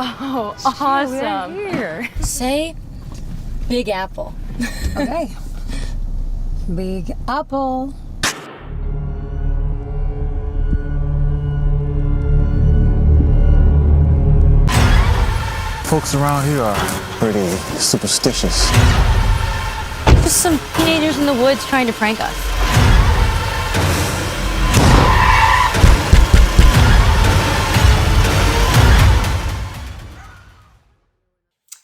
Oh, Shit, awesome. we're here. Say Big Apple. Okay. Big Apple. Folks around here are pretty superstitious. Just some teenagers in the woods trying to prank us.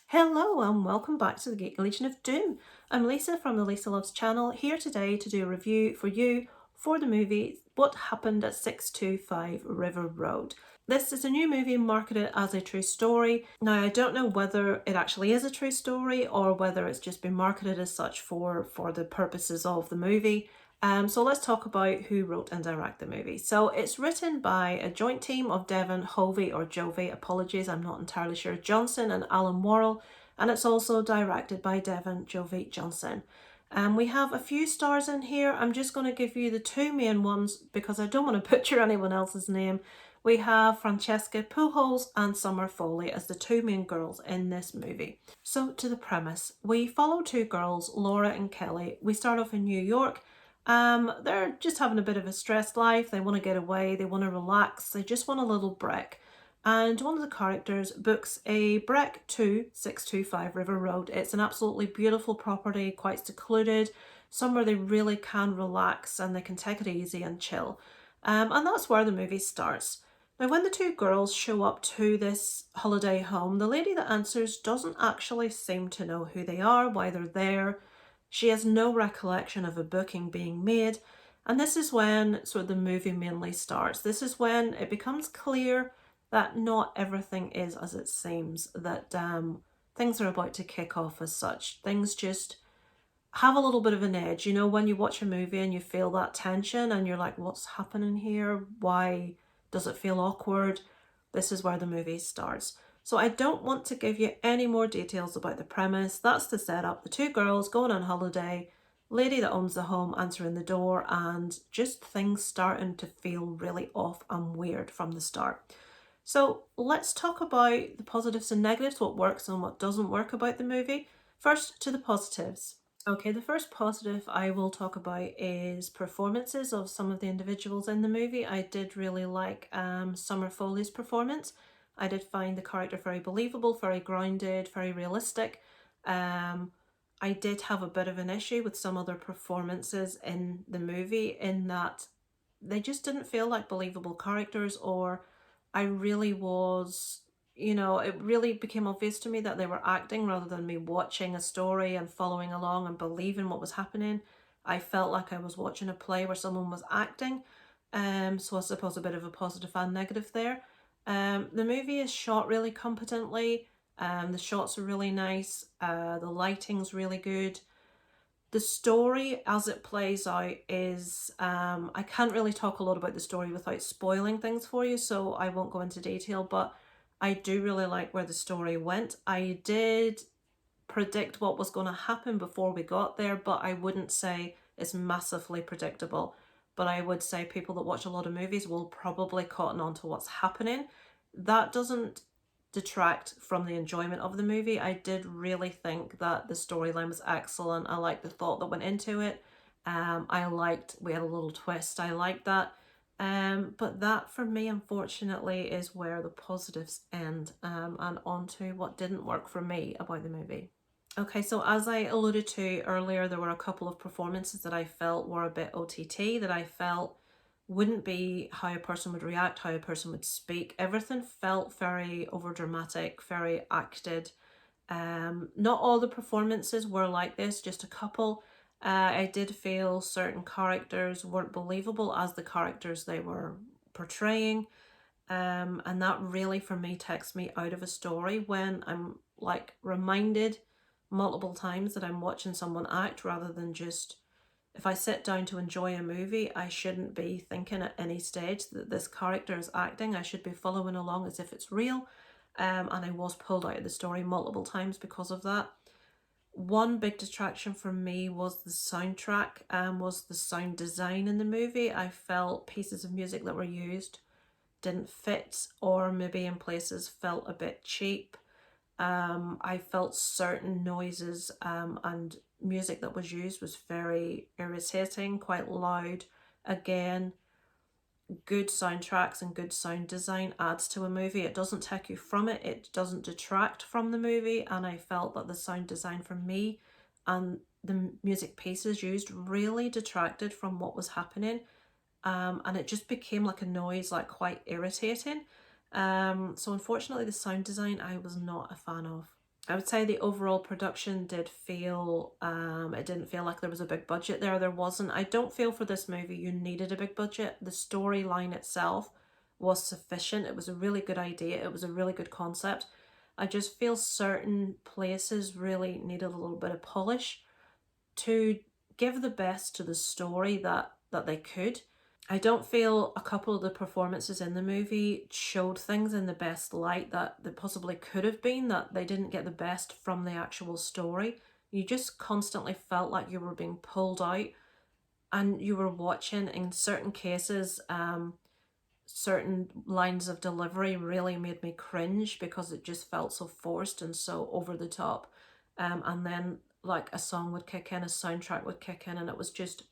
Hello and welcome back to the Geek Legion of Doom. I'm Lisa from the Lisa Loves channel, here today to do a review for you for the movie What Happened at 625 River Road. This is a new movie marketed as a true story. Now I don't know whether it actually is a true story or whether it's just been marketed as such for the purposes of the movie. So let's talk about who wrote and directed the movie. So it's written by a joint team of Devon Hovey or Jovey, apologies, I'm not entirely sure, Johnson and Alan Worrell, and it's also directed by Devon Jovey Johnson. We have a few stars in here. I'm just going to give you the two main ones because I don't want to butcher anyone else's name. We have Francheska Pujols and Summer Foley as the two main girls in this movie. So to the premise, we follow two girls, Laura and Kelly. We start off in New York. They're just having a bit of a stressed life. They want to get away, they want to relax, they just want a little break. And one of the characters books a break to 625 River Road. It's an absolutely beautiful property, quite secluded, somewhere they really can relax and they can take it easy and chill. And that's where the movie starts. Now, when the two girls show up to this holiday home, the lady that answers doesn't actually seem to know who they are, why they're there. She has no recollection of a booking being made. And this is when sort of the movie mainly starts. This is when it becomes clear that not everything is as it seems, that things are about to kick off as such. Things just have a little bit of an edge. You know, when you watch a movie and you feel that tension and you're like, what's happening here? Why does it feel awkward? This is where the movie starts. So I don't want to give you any more details about the premise. That's the setup. The two girls going on holiday, lady that owns the home answering the door, and just things starting to feel really off and weird from the start. So let's talk about the positives and negatives, what works and what doesn't work about the movie. First, to the positives. Okay, the first positive I will talk about is performances of some of the individuals in the movie. I did really like Summer Foley's performance. I did find the character very believable, very grounded, very realistic. I did have a bit of an issue with some other performances in the movie in that they just didn't feel like believable characters, or I really was, you know, it really became obvious to me that they were acting rather than me watching a story and following along and believing what was happening. I felt like I was watching a play where someone was acting. So I suppose a bit of a positive and negative there. The movie is shot really competently. The shots are really nice. The lighting's really good. The story as it plays out is, I can't really talk a lot about the story without spoiling things for you, so I won't go into detail, but I do really like where the story went. I did predict what was going to happen before we got there, but I wouldn't say it's massively predictable. But I would say people that watch a lot of movies will probably cotton on to what's happening. That doesn't detract from the enjoyment of the movie. I did really think that the storyline was excellent. I liked the thought that went into it. I liked, we had a little twist. I liked that. But that for me, unfortunately, is where the positives end, and on to what didn't work for me about the movie. Okay, so as I alluded to earlier, there were a couple of performances that I felt were a bit OTT, that I felt wouldn't be how a person would react, how a person would speak. Everything felt very overdramatic, very acted. Not all the performances were like this, just a couple. I did feel certain characters weren't believable as the characters they were portraying. And that really, for me, takes me out of a story when I'm like reminded multiple times that I'm watching someone act rather than just, if I sit down to enjoy a movie, I shouldn't be thinking at any stage that this character is acting. I should be following along as if it's real. And I was pulled out of the story multiple times because of that. One big distraction for me was the soundtrack, was the sound design in the movie. I felt pieces of music that were used didn't fit, or maybe in places felt a bit cheap. I felt certain noises and music that was used was very irritating, quite loud. Again, good soundtracks and good sound design adds to a movie. It doesn't take you from it, it doesn't detract from the movie, and I felt that the sound design for me and the music pieces used really detracted from what was happening, and it just became like a noise, like quite irritating. So unfortunately the sound design I was not a fan of. I would say the overall production did feel, it didn't feel like there was a big budget there. There wasn't. I don't feel for this movie you needed a big budget. The storyline itself was sufficient. It was a really good idea. It was a really good concept. I just feel certain places really needed a little bit of polish to give the best to the story that they could. I don't feel a couple of the performances in the movie showed things in the best light that they possibly could have been, that they didn't get the best from the actual story. You just constantly felt like you were being pulled out, and you were watching, in certain cases, certain lines of delivery really made me cringe because it just felt so forced and so over the top. And then like a song would kick in, a soundtrack would kick in, and it was just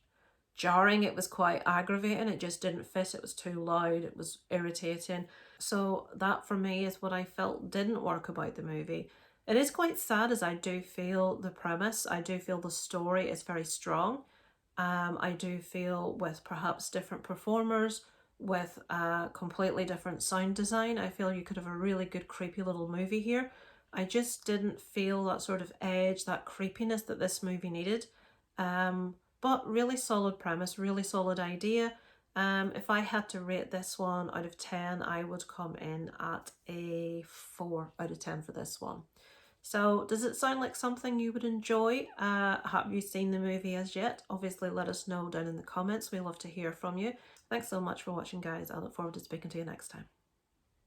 jarring. It was quite aggravating. It just didn't fit. It was too loud. It was irritating. So that for me is what I felt didn't work about the movie. It is quite sad, as I do feel the premise, I do feel the story is very strong. I do feel with perhaps different performers, with a completely different sound design, I feel you could have a really good creepy little movie here. I just didn't feel that sort of edge, that creepiness that this movie needed. But really solid premise, really solid idea. If I had to rate this one out of 10, I would come in at a 4 out of 10 for this one. So does it sound like something you would enjoy? Have you seen the movie as yet? Obviously let us know down in the comments. We love to hear from you. Thanks so much for watching, guys. I look forward to speaking to you next time.